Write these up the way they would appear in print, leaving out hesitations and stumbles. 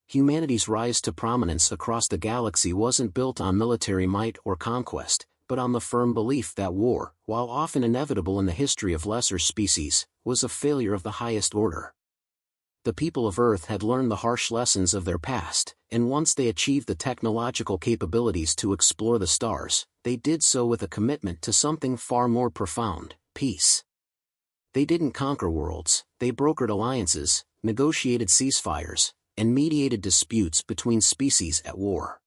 Humanity's rise to prominence across the galaxy wasn't built on military might or conquest, but on the firm belief that war, while often inevitable in the history of lesser species, was a failure of the highest order. The people of Earth had learned the harsh lessons of their past, and once they achieved the technological capabilities to explore the stars, they did so with a commitment to something far more profound: peace. They didn't conquer worlds, they brokered alliances, negotiated ceasefires, and mediated disputes between species at war.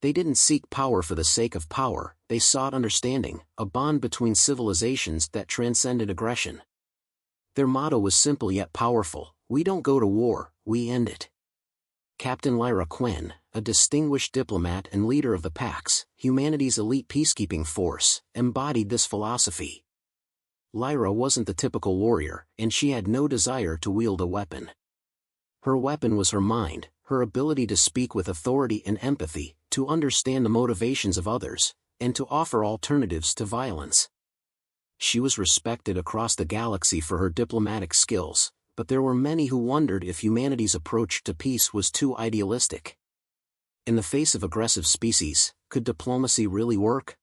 They didn't seek power for the sake of power, they sought understanding, a bond between civilizations that transcended aggression. Their motto was simple yet powerful: we don't go to war, we end it. Captain Lyra Quinn, a distinguished diplomat and leader of the Pax, humanity's elite peacekeeping force, embodied this philosophy. Lyra wasn't the typical warrior, and she had no desire to wield a weapon. Her weapon was her mind, her ability to speak with authority and empathy, to understand the motivations of others, and to offer alternatives to violence. She was respected across the galaxy for her diplomatic skills, but there were many who wondered if humanity's approach to peace was too idealistic. In the face of aggressive species, could diplomacy really work?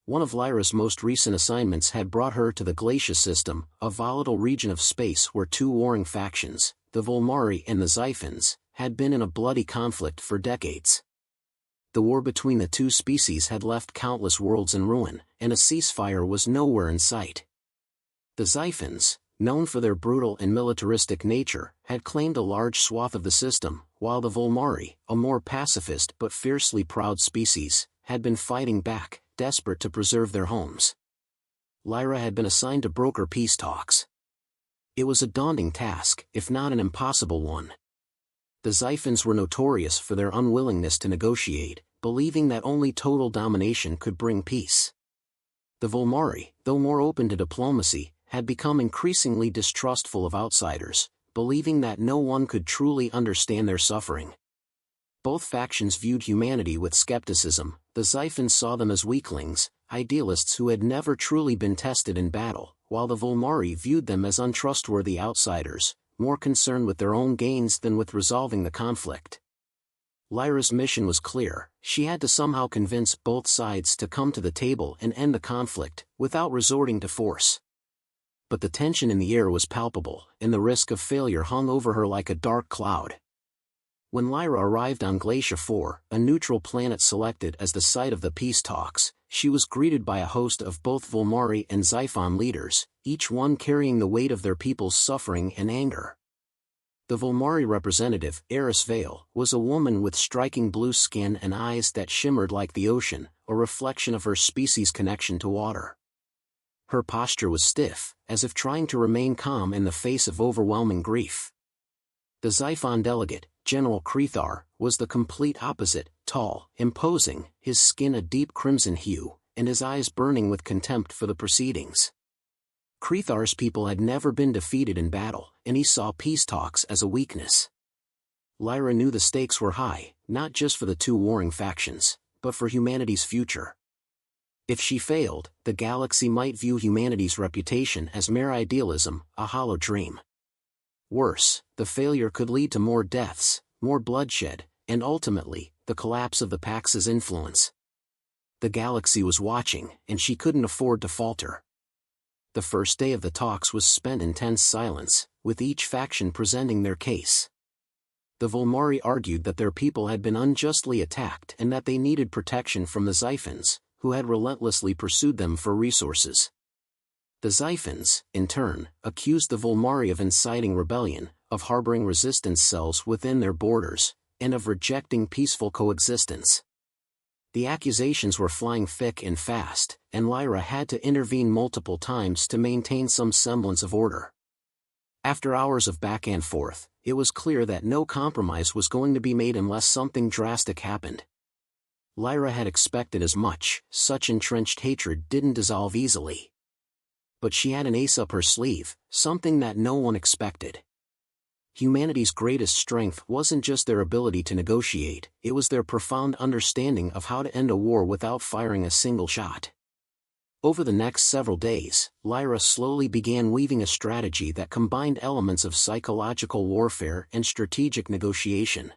One of Lyra's most recent assignments had brought her to the Glacia system, a volatile region of space where two warring factions, the Volmari and the Xiphons, had been in a bloody conflict for decades. The war between the two species had left countless worlds in ruin, and a ceasefire was nowhere in sight. The Xiphons, known for their brutal and militaristic nature, had claimed a large swath of the system, while the Volmari, a more pacifist but fiercely proud species, had been fighting back, desperate to preserve their homes. Lyra had been assigned to broker peace talks. It was a daunting task, if not an impossible one. The Xiphons were notorious for their unwillingness to negotiate, believing that only total domination could bring peace. The Volmari, though more open to diplomacy, had become increasingly distrustful of outsiders, believing that no one could truly understand their suffering. Both factions viewed humanity with skepticism. The Xiphons saw them as weaklings, idealists who had never truly been tested in battle, while the Volmari viewed them as untrustworthy outsiders, more concerned with their own gains than with resolving the conflict. Lyra's mission was clear: she had to somehow convince both sides to come to the table and end the conflict, without resorting to force. But the tension in the air was palpable, and the risk of failure hung over her like a dark cloud. When Lyra arrived on Glacia 4, a neutral planet selected as the site of the peace talks, she was greeted by a host of both Volmari and Xiphon leaders, each one carrying the weight of their people's suffering and anger. The Volmari representative, Eris Vale, was a woman with striking blue skin and eyes that shimmered like the ocean, a reflection of her species' connection to water. Her posture was stiff, as if trying to remain calm in the face of overwhelming grief. The Xiphon delegate, General Crethar, was the complete opposite: tall, imposing, his skin a deep crimson hue, and his eyes burning with contempt for the proceedings. Crethar's people had never been defeated in battle, and he saw peace talks as a weakness. Lyra knew the stakes were high, not just for the two warring factions, but for humanity's future. If she failed, the galaxy might view humanity's reputation as mere idealism, a hollow dream. Worse, the failure could lead to more deaths, more bloodshed, and ultimately, the collapse of the Pax's influence. The galaxy was watching, and she couldn't afford to falter. The first day of the talks was spent in tense silence, with each faction presenting their case. The Volmari argued that their people had been unjustly attacked and that they needed protection from the Xiphons, who had relentlessly pursued them for resources. The Xiphons, in turn, accused the Volmari of inciting rebellion, of harboring resistance cells within their borders, and of rejecting peaceful coexistence. The accusations were flying thick and fast, and Lyra had to intervene multiple times to maintain some semblance of order. After hours of back and forth, it was clear that no compromise was going to be made unless something drastic happened. Lyra had expected as much. Such entrenched hatred didn't dissolve easily. But she had an ace up her sleeve, something that no one expected. Humanity's greatest strength wasn't just their ability to negotiate, it was their profound understanding of how to end a war without firing a single shot. Over the next several days, Lyra slowly began weaving a strategy that combined elements of psychological warfare and strategic negotiation.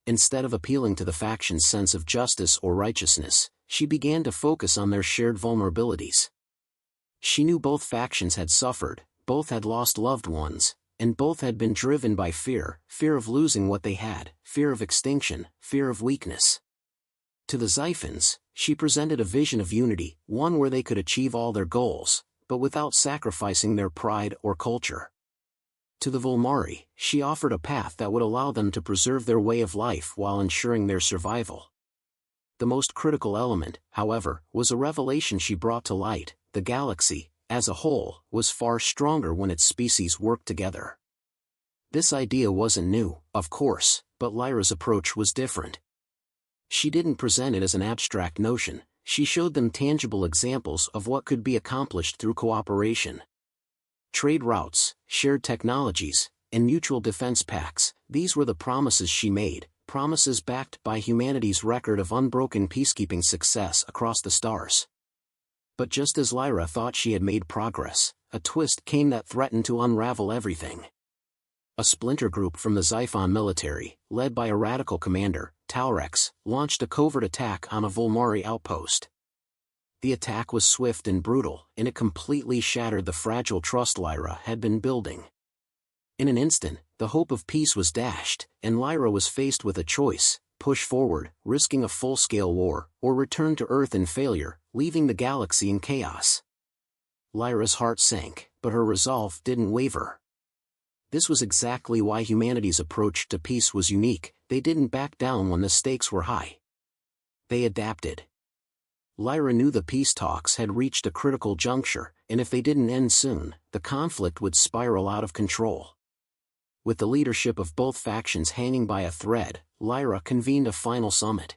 Instead of appealing to the faction's sense of justice or righteousness, she began to focus on their shared vulnerabilities. She knew both factions had suffered, both had lost loved ones, and both had been driven by fear of losing what they had, fear of extinction, fear of weakness. To the Xiphans, she presented a vision of unity, one where they could achieve all their goals, but without sacrificing their pride or culture. To the Volmari, she offered a path that would allow them to preserve their way of life while ensuring their survival. The most critical element, however, was a revelation she brought to light: the galaxy, as a whole, was far stronger when its species worked together. This idea wasn't new, of course, but Lyra's approach was different. She didn't present it as an abstract notion, she showed them tangible examples of what could be accomplished through cooperation. Trade routes, shared technologies, and mutual defense pacts, these were the promises she made, promises backed by humanity's record of unbroken peacekeeping success across the stars. But just as Lyra thought she had made progress, a twist came that threatened to unravel everything. A splinter group from the Xiphon military, led by a radical commander, Taurex, launched a covert attack on a Volmari outpost. The attack was swift and brutal, and it completely shattered the fragile trust Lyra had been building. In an instant, the hope of peace was dashed, and Lyra was faced with a choice: push forward, risking a full-scale war, or return to Earth in failure, leaving the galaxy in chaos. Lyra's heart sank, but her resolve didn't waver. This was exactly why humanity's approach to peace was unique: they didn't back down when the stakes were high. They adapted. Lyra knew the peace talks had reached a critical juncture, and if they didn't end soon, the conflict would spiral out of control. With the leadership of both factions hanging by a thread, Lyra convened a final summit.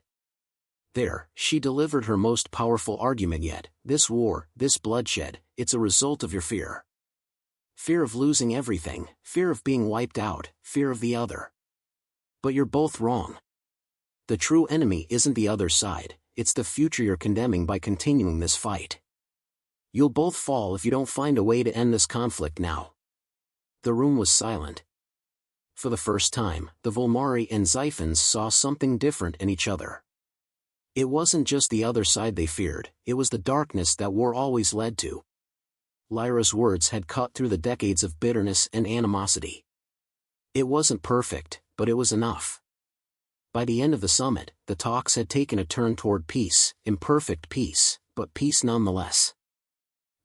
There, she delivered her most powerful argument yet: this war, this bloodshed, it's a result of your fear. Fear of losing everything, fear of being wiped out, fear of the other. But you're both wrong. The true enemy isn't the other side, it's the future you're condemning by continuing this fight. You'll both fall if you don't find a way to end this conflict now. The room was silent. For the first time, the Volmari and Xiphans saw something different in each other. It wasn't just the other side they feared, it was the darkness that war always led to. Lyra's words had cut through the decades of bitterness and animosity. It wasn't perfect, but it was enough. By the end of the summit, the talks had taken a turn toward peace, imperfect peace, but peace nonetheless.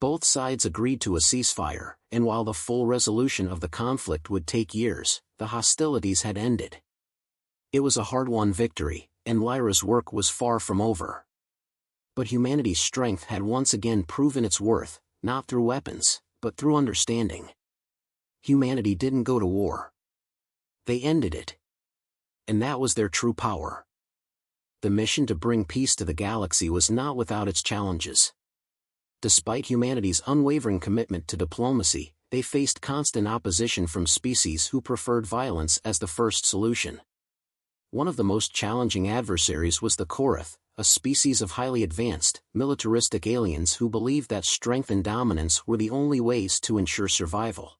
Both sides agreed to a ceasefire, and while the full resolution of the conflict would take years, the hostilities had ended. It was a hard-won victory, and Lyra's work was far from over. But humanity's strength had once again proven its worth, not through weapons, but through understanding. Humanity didn't go to war. They ended it. And that was their true power. The mission to bring peace to the galaxy was not without its challenges. Despite humanity's unwavering commitment to diplomacy, they faced constant opposition from species who preferred violence as the first solution. One of the most challenging adversaries was the Korath, a species of highly advanced, militaristic aliens who believed that strength and dominance were the only ways to ensure survival.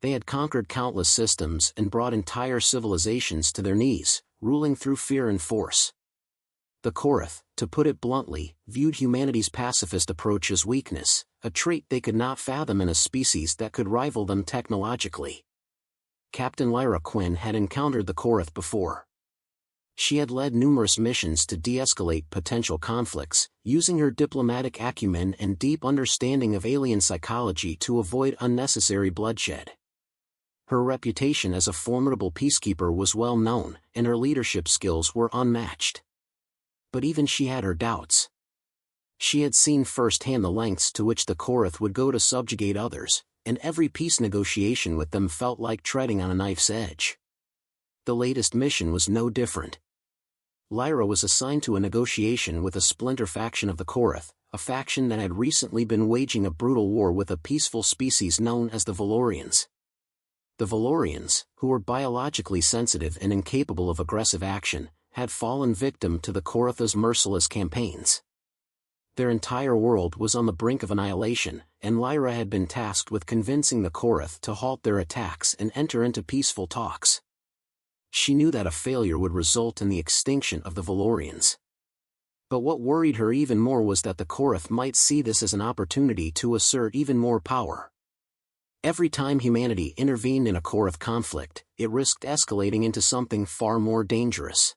They had conquered countless systems and brought entire civilizations to their knees, ruling through fear and force. The Korath, to put it bluntly, viewed humanity's pacifist approach as weakness, a trait they could not fathom in a species that could rival them technologically. Captain Lyra Quinn had encountered the Korath before. She had led numerous missions to de-escalate potential conflicts, using her diplomatic acumen and deep understanding of alien psychology to avoid unnecessary bloodshed. Her reputation as a formidable peacekeeper was well known, and her leadership skills were unmatched. But even she had her doubts. She had seen firsthand the lengths to which the Korath would go to subjugate others, and every peace negotiation with them felt like treading on a knife's edge. The latest mission was no different. Lyra was assigned to a negotiation with a splinter faction of the Korath, a faction that had recently been waging a brutal war with a peaceful species known as the Valorians. The Valorians, who were biologically sensitive and incapable of aggressive action, had fallen victim to the Korath's merciless campaigns. Their entire world was on the brink of annihilation, and Lyra had been tasked with convincing the Korath to halt their attacks and enter into peaceful talks. She knew that a failure would result in the extinction of the Valorians. But what worried her even more was that the Korath might see this as an opportunity to assert even more power. Every time humanity intervened in a Korath conflict, it risked escalating into something far more dangerous.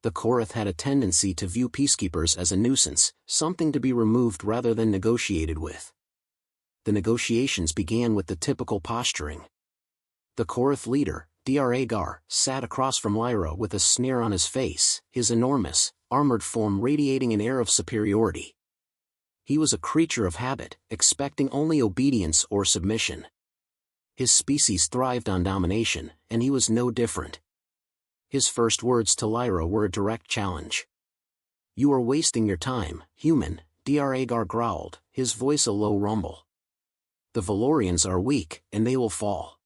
The Korath had a tendency to view peacekeepers as a nuisance, something to be removed rather than negotiated with. The negotiations began with the typical posturing. The Korath leader, Dr. sat across from Lyra with a sneer on his face, his enormous, armored form radiating an air of superiority. He was a creature of habit, expecting only obedience or submission. His species thrived on domination, and he was no different. His first words to Lyra were a direct challenge. "You are wasting your time, human," Dr. growled, his voice a low rumble. "The Valorians are weak, and they will fall.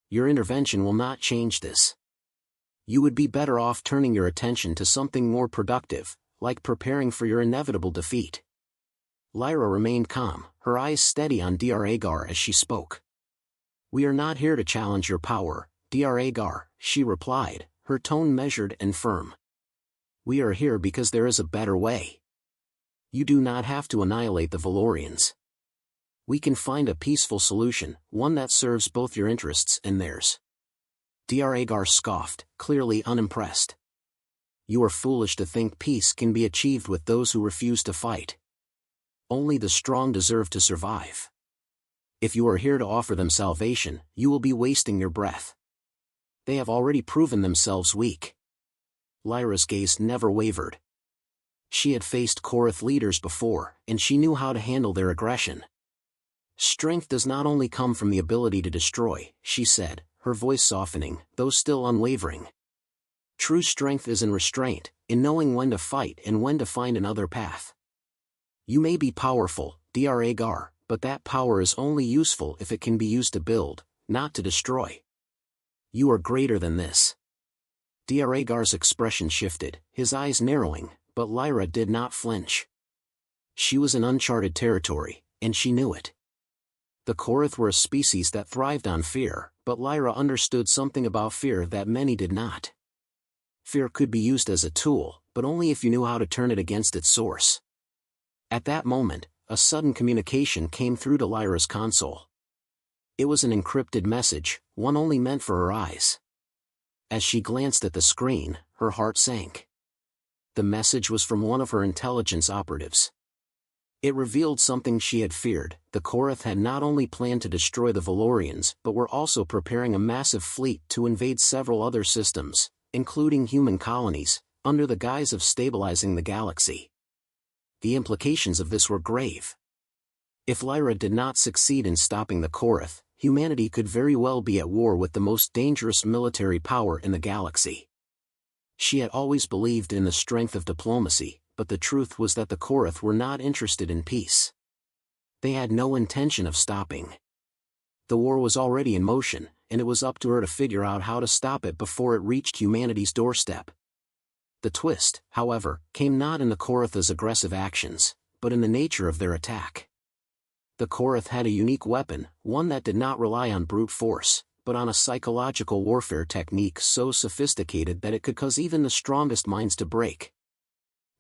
Your intervention will not change this. You would be better off turning your attention to something more productive, like preparing for your inevitable defeat." Lyra remained calm, her eyes steady on Dr. as she spoke. "We are not here to challenge your power, Dr. she replied, her tone measured and firm. "We are here because there is a better way. You do not have to annihilate the Valorians. We can find a peaceful solution, one that serves both your interests and theirs." Dr. scoffed, clearly unimpressed. "You are foolish to think peace can be achieved with those who refuse to fight. Only the strong deserve to survive. If you are here to offer them salvation, you will be wasting your breath. They have already proven themselves weak." Lyra's gaze never wavered. She had faced Korath leaders before, and she knew how to handle their aggression. "Strength does not only come from the ability to destroy," she said, her voice softening, though still unwavering. "True strength is in restraint, in knowing when to fight and when to find another path. You may be powerful, Dr., but that power is only useful if it can be used to build, not to destroy. You are greater than this." Dr's expression shifted, his eyes narrowing, but Lyra did not flinch. She was in uncharted territory, and she knew it. The Korath were a species that thrived on fear, but Lyra understood something about fear that many did not. Fear could be used as a tool, but only if you knew how to turn it against its source. At that moment, a sudden communication came through to Lyra's console. It was an encrypted message, one only meant for her eyes. As she glanced at the screen, her heart sank. The message was from one of her intelligence operatives. It revealed something she had feared. The Korath had not only planned to destroy the Valorians but were also preparing a massive fleet to invade several other systems, including human colonies, under the guise of stabilizing the galaxy. The implications of this were grave. If Lyra did not succeed in stopping the Korath, humanity could very well be at war with the most dangerous military power in the galaxy. She had always believed in the strength of diplomacy, but the truth was that the Korath were not interested in peace. They had no intention of stopping. The war was already in motion, and it was up to her to figure out how to stop it before it reached humanity's doorstep. The twist, however, came not in the Korath's aggressive actions, but in the nature of their attack. The Korath had a unique weapon, one that did not rely on brute force, but on a psychological warfare technique so sophisticated that it could cause even the strongest minds to break.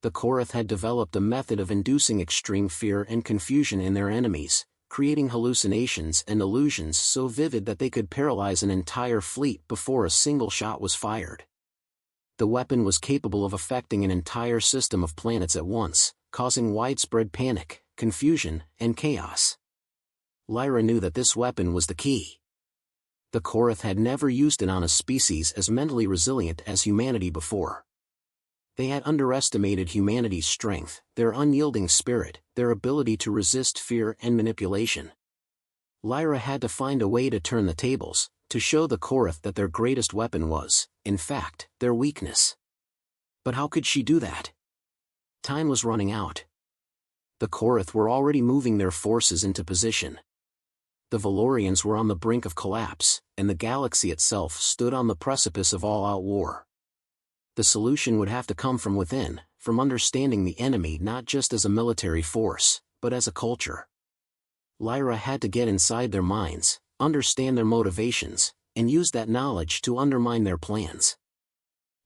The Korath had developed a method of inducing extreme fear and confusion in their enemies, creating hallucinations and illusions so vivid that they could paralyze an entire fleet before a single shot was fired. The weapon was capable of affecting an entire system of planets at once, causing widespread panic, confusion, and chaos. Lyra knew that this weapon was the key. The Korath had never used it on a species as mentally resilient as humanity before. They had underestimated humanity's strength, their unyielding spirit, their ability to resist fear and manipulation. Lyra had to find a way to turn the tables, to show the Korath that their greatest weapon was, in fact, their weakness. But how could she do that? Time was running out. The Korath were already moving their forces into position. The Valorians were on the brink of collapse, and the galaxy itself stood on the precipice of all-out war. The solution would have to come from within, from understanding the enemy not just as a military force, but as a culture. Lyra had to get inside their minds, understand their motivations, and use that knowledge to undermine their plans.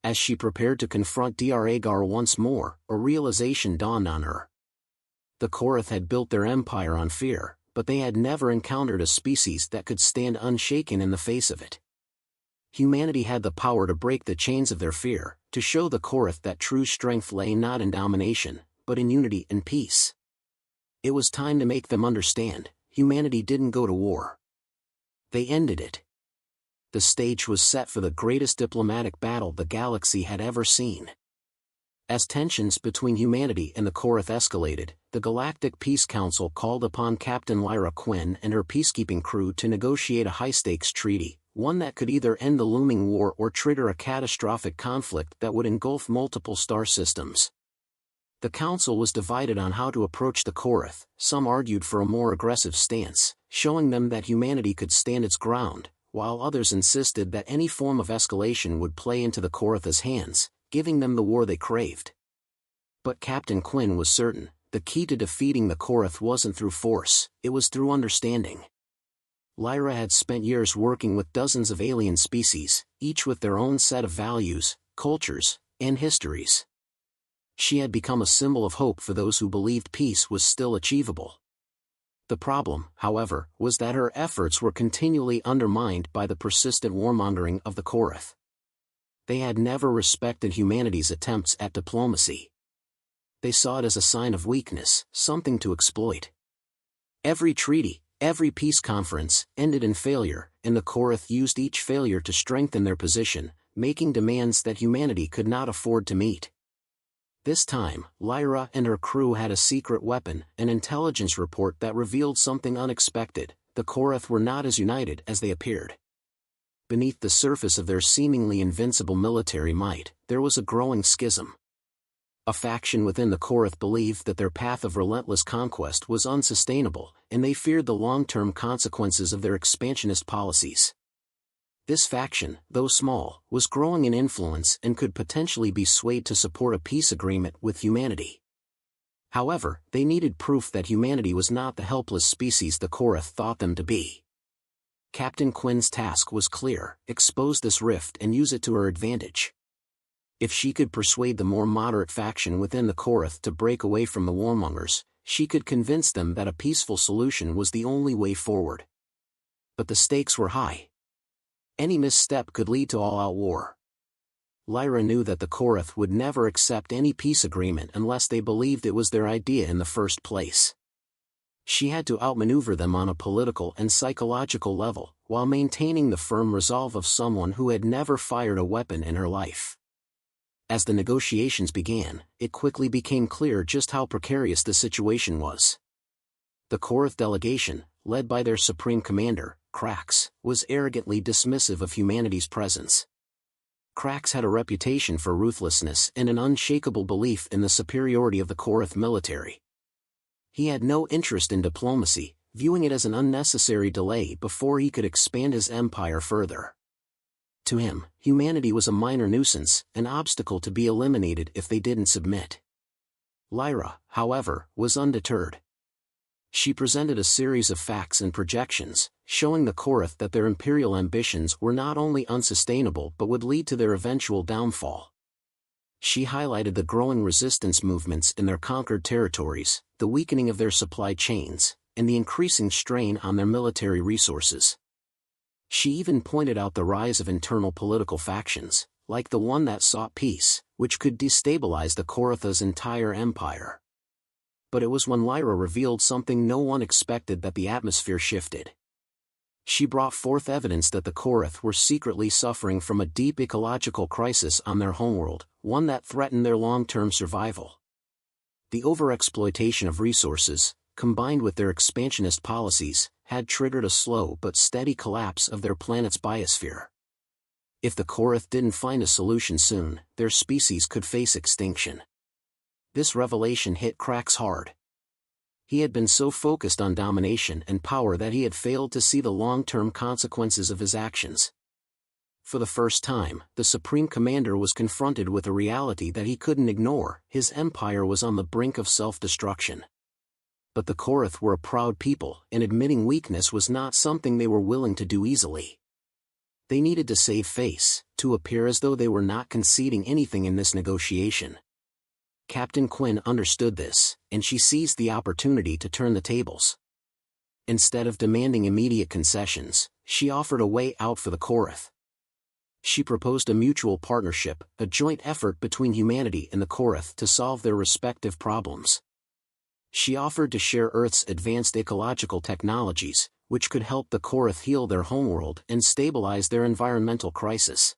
As she prepared to confront Dr. Agar once more, a realization dawned on her. The Korath had built their empire on fear, but they had never encountered a species that could stand unshaken in the face of it. Humanity had the power to break the chains of their fear, to show the Korath that true strength lay not in domination, but in unity and peace. It was time to make them understand, humanity didn't go to war. They ended it. The stage was set for the greatest diplomatic battle the galaxy had ever seen. As tensions between humanity and the Korath escalated, the Galactic Peace Council called upon Captain Lyra Quinn and her peacekeeping crew to negotiate a high-stakes treaty, one that could either end the looming war or trigger a catastrophic conflict that would engulf multiple star systems. The council was divided on how to approach the Korath. Some argued for a more aggressive stance, showing them that humanity could stand its ground, while others insisted that any form of escalation would play into the Korath's hands, giving them the war they craved. But Captain Quinn was certain, the key to defeating the Korath wasn't through force, it was through understanding. Lyra had spent years working with dozens of alien species, each with their own set of values, cultures, and histories. She had become a symbol of hope for those who believed peace was still achievable. The problem, however, was that her efforts were continually undermined by the persistent warmongering of the Korath. They had never respected humanity's attempts at diplomacy. They saw it as a sign of weakness, something to exploit. Every treaty, every peace conference, ended in failure, and the Korath used each failure to strengthen their position, making demands that humanity could not afford to meet. This time, Lyra and her crew had a secret weapon, an intelligence report that revealed something unexpected. The Korath were not as united as they appeared. Beneath the surface of their seemingly invincible military might, there was a growing schism. A faction within the Korath believed that their path of relentless conquest was unsustainable, and they feared the long-term consequences of their expansionist policies. This faction, though small, was growing in influence and could potentially be swayed to support a peace agreement with humanity. However, they needed proof that humanity was not the helpless species the Korath thought them to be. Captain Quinn's task was clear: expose this rift and use it to her advantage. If she could persuade the more moderate faction within the Korath to break away from the warmongers, she could convince them that a peaceful solution was the only way forward. But the stakes were high. Any misstep could lead to all-out war. Lyra knew that the Korath would never accept any peace agreement unless they believed it was their idea in the first place. She had to outmaneuver them on a political and psychological level, while maintaining the firm resolve of someone who had never fired a weapon in her life. As the negotiations began, it quickly became clear just how precarious the situation was. The Korath delegation, led by their supreme commander, Krax, was arrogantly dismissive of humanity's presence. Krax had a reputation for ruthlessness and an unshakable belief in the superiority of the Korath military. He had no interest in diplomacy, viewing it as an unnecessary delay before he could expand his empire further. To him, humanity was a minor nuisance, an obstacle to be eliminated if they didn't submit. Lyra, however, was undeterred. She presented a series of facts and projections, showing the Korath that their imperial ambitions were not only unsustainable but would lead to their eventual downfall. She highlighted the growing resistance movements in their conquered territories, the weakening of their supply chains, and the increasing strain on their military resources. She even pointed out the rise of internal political factions, like the one that sought peace, which could destabilize the Korath's entire empire. But it was when Lyra revealed something no one expected that the atmosphere shifted. She brought forth evidence that the Korath were secretly suffering from a deep ecological crisis on their homeworld, one that threatened their long-term survival. The overexploitation of resources, combined with their expansionist policies, had triggered a slow but steady collapse of their planet's biosphere. If the Korath didn't find a solution soon, their species could face extinction. This revelation hit Krax hard. He had been so focused on domination and power that he had failed to see the long-term consequences of his actions. For the first time, the Supreme Commander was confronted with a reality that he couldn't ignore: his empire was on the brink of self-destruction. But the Korath were a proud people, and admitting weakness was not something they were willing to do easily. They needed to save face, to appear as though they were not conceding anything in this negotiation. Captain Quinn understood this, and she seized the opportunity to turn the tables. Instead of demanding immediate concessions, she offered a way out for the Korath. She proposed a mutual partnership, a joint effort between humanity and the Korath to solve their respective problems. She offered to share Earth's advanced ecological technologies, which could help the Korath heal their homeworld and stabilize their environmental crisis.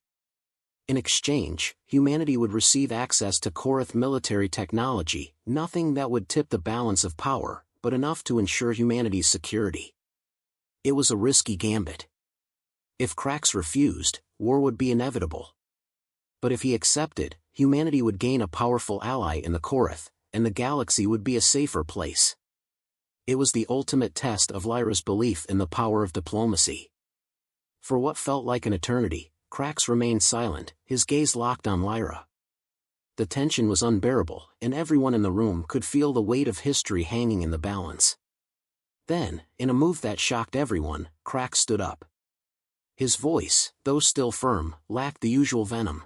In exchange, humanity would receive access to Korath military technology, nothing that would tip the balance of power, but enough to ensure humanity's security. It was a risky gambit. If Krax refused, war would be inevitable. But if he accepted, humanity would gain a powerful ally in the Korath, and the galaxy would be a safer place. It was the ultimate test of Lyra's belief in the power of diplomacy. For what felt like an eternity, Krax remained silent, his gaze locked on Lyra. The tension was unbearable, and everyone in the room could feel the weight of history hanging in the balance. Then, in a move that shocked everyone, Krax stood up. His voice, though still firm, lacked the usual venom.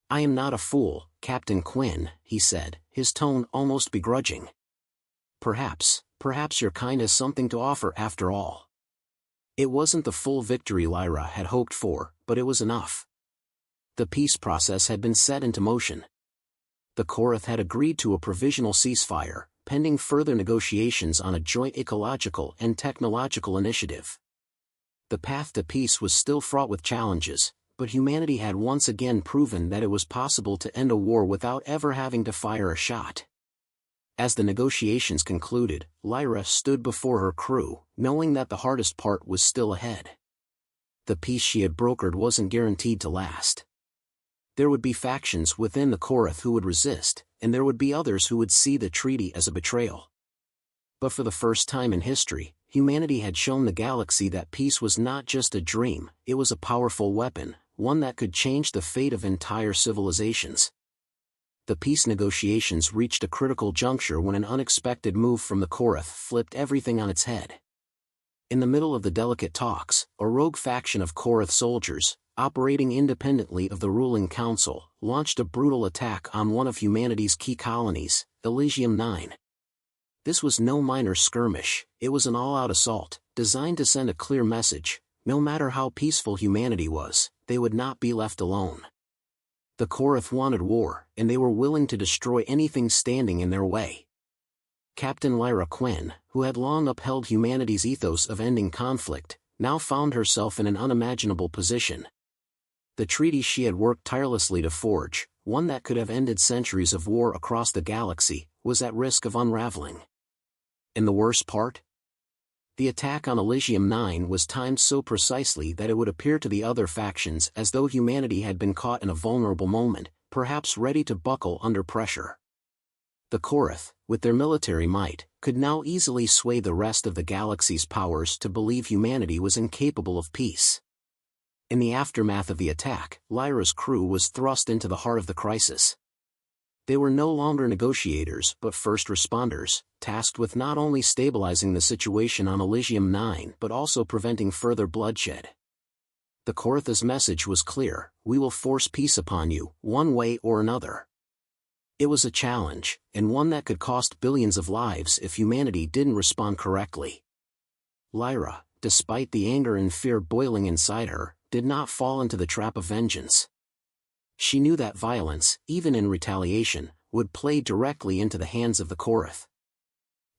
"I am not a fool, Captain Quinn," he said, his tone almost begrudging. Perhaps your kind has something to offer after all." It wasn't the full victory Lyra had hoped for, but it was enough. The peace process had been set into motion. The Korath had agreed to a provisional ceasefire, pending further negotiations on a joint ecological and technological initiative. The path to peace was still fraught with challenges, but humanity had once again proven that it was possible to end a war without ever having to fire a shot. As the negotiations concluded, Lyra stood before her crew, knowing that the hardest part was still ahead. The peace she had brokered wasn't guaranteed to last. There would be factions within the Korath who would resist, and there would be others who would see the treaty as a betrayal. But for the first time in history, humanity had shown the galaxy that peace was not just a dream, it was a powerful weapon, one that could change the fate of entire civilizations. The peace negotiations reached a critical juncture when an unexpected move from the Korath flipped everything on its head. In the middle of the delicate talks, a rogue faction of Korath soldiers, operating independently of the ruling council, launched a brutal attack on one of humanity's key colonies, Elysium 9. This was no minor skirmish, it was an all-out assault, designed to send a clear message: no matter how peaceful humanity was, they would not be left alone. The Korath wanted war, and they were willing to destroy anything standing in their way. Captain Lyra Quinn, who had long upheld humanity's ethos of ending conflict, now found herself in an unimaginable position. The treaty she had worked tirelessly to forge, one that could have ended centuries of war across the galaxy, was at risk of unraveling. And the worst part? The attack on Elysium 9 was timed so precisely that it would appear to the other factions as though humanity had been caught in a vulnerable moment, perhaps ready to buckle under pressure. The Korath, with their military might, could now easily sway the rest of the galaxy's powers to believe humanity was incapable of peace. In the aftermath of the attack, Lyra's crew was thrust into the heart of the crisis. They were no longer negotiators but first responders, tasked with not only stabilizing the situation on Elysium 9 but also preventing further bloodshed. The Korath's message was clear: we will force peace upon you, one way or another. It was a challenge, and one that could cost billions of lives if humanity didn't respond correctly. Lyra, despite the anger and fear boiling inside her, did not fall into the trap of vengeance. She knew that violence, even in retaliation, would play directly into the hands of the Korath.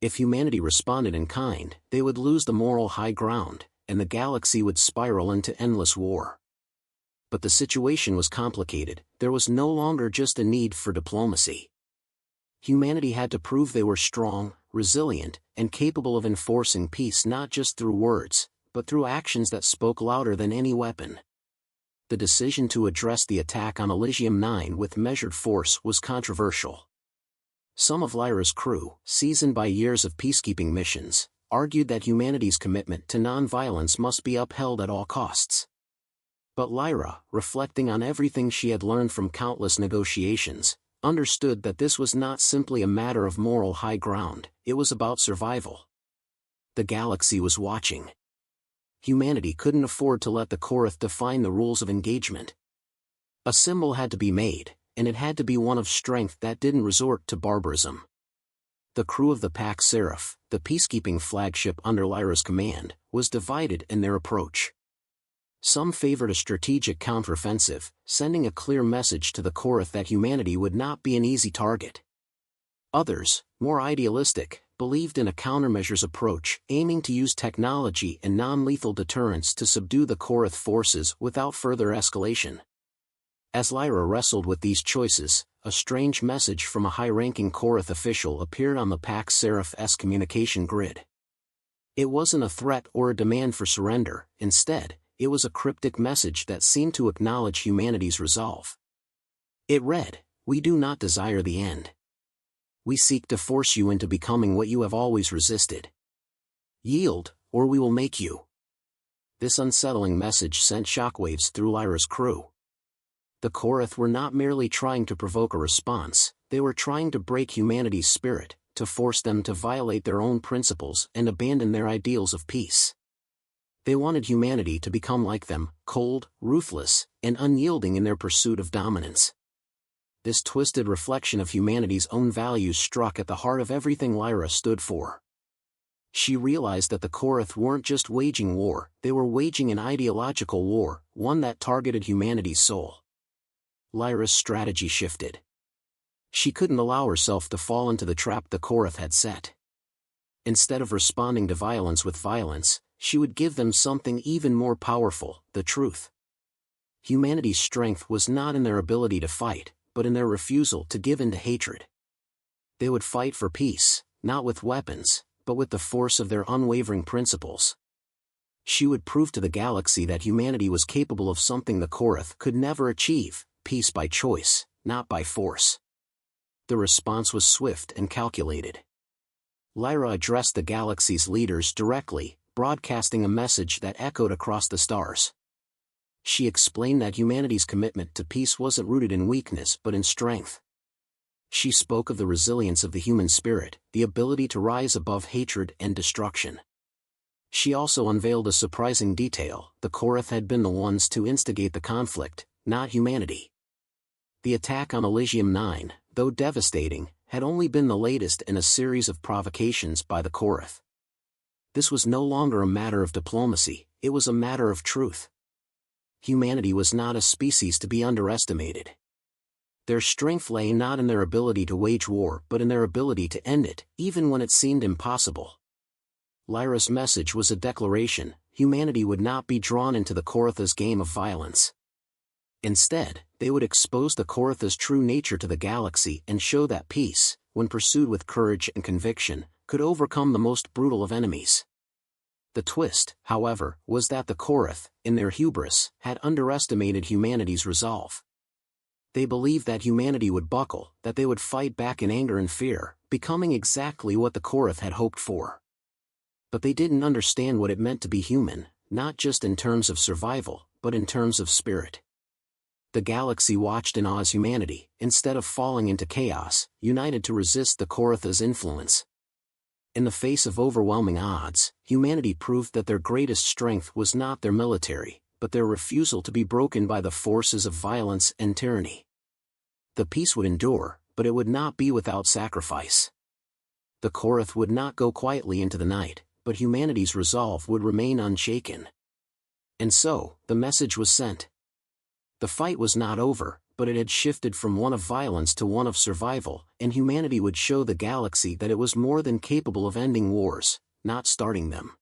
If humanity responded in kind, they would lose the moral high ground, and the galaxy would spiral into endless war. But the situation was complicated. There was no longer just a need for diplomacy. Humanity had to prove they were strong, resilient, and capable of enforcing peace not just through words, but through actions that spoke louder than any weapon. The decision to address the attack on Elysium 9 with measured force was controversial. Some of Lyra's crew, seasoned by years of peacekeeping missions, argued that humanity's commitment to non-violence must be upheld at all costs. But Lyra, reflecting on everything she had learned from countless negotiations, understood that this was not simply a matter of moral high ground, it was about survival. The galaxy was watching. Humanity couldn't afford to let the Korath define the rules of engagement. A symbol had to be made, and it had to be one of strength that didn't resort to barbarism. The crew of the Pax Seraph, the peacekeeping flagship under Lyra's command, was divided in their approach. Some favored a strategic counteroffensive, sending a clear message to the Korath that humanity would not be an easy target. Others, more idealistic, believed in a countermeasures approach, aiming to use technology and non-lethal deterrence to subdue the Korath forces without further escalation. As Lyra wrestled with these choices, a strange message from a high-ranking Korath official appeared on the Pax Seraph's communication grid. It wasn't a threat or a demand for surrender, instead, it was a cryptic message that seemed to acknowledge humanity's resolve. It read, "We do not desire the end. We seek to force you into becoming what you have always resisted. Yield, or we will make you." This unsettling message sent shockwaves through Lyra's crew. The Korath were not merely trying to provoke a response, they were trying to break humanity's spirit, to force them to violate their own principles and abandon their ideals of peace. They wanted humanity to become like them, cold, ruthless, and unyielding in their pursuit of dominance. This twisted reflection of humanity's own values struck at the heart of everything Lyra stood for. She realized that the Korath weren't just waging war, they were waging an ideological war, one that targeted humanity's soul. Lyra's strategy shifted. She couldn't allow herself to fall into the trap the Korath had set. Instead of responding to violence with violence, she would give them something even more powerful, the truth. Humanity's strength was not in their ability to fight, but in their refusal to give in to hatred. They would fight for peace, not with weapons, but with the force of their unwavering principles. She would prove to the galaxy that humanity was capable of something the Korath could never achieve, peace by choice, not by force. The response was swift and calculated. Lyra addressed the galaxy's leaders directly, broadcasting a message that echoed across the stars. She explained that humanity's commitment to peace wasn't rooted in weakness but in strength. She spoke of the resilience of the human spirit, the ability to rise above hatred and destruction. She also unveiled a surprising detail: the Korath had been the ones to instigate the conflict, not humanity. The attack on Elysium 9, though devastating, had only been the latest in a series of provocations by the Korath. This was no longer a matter of diplomacy, it was a matter of truth. Humanity was not a species to be underestimated. Their strength lay not in their ability to wage war but in their ability to end it, even when it seemed impossible. Lyra's message was a declaration: humanity would not be drawn into the Korath's game of violence. Instead, they would expose the Korath's true nature to the galaxy and show that peace, when pursued with courage and conviction, could overcome the most brutal of enemies. The twist, however, was that the Korath, in their hubris, had underestimated humanity's resolve. They believed that humanity would buckle, that they would fight back in anger and fear, becoming exactly what the Korath had hoped for. But they didn't understand what it meant to be human, not just in terms of survival, but in terms of spirit. The galaxy watched in awe as humanity, instead of falling into chaos, united to resist the Korath's influence. In the face of overwhelming odds, humanity proved that their greatest strength was not their military, but their refusal to be broken by the forces of violence and tyranny. The peace would endure, but it would not be without sacrifice. The Korath would not go quietly into the night, but humanity's resolve would remain unshaken. And so, the message was sent. The fight was not over, but it had shifted from one of violence to one of survival, and humanity would show the galaxy that it was more than capable of ending wars, not starting them.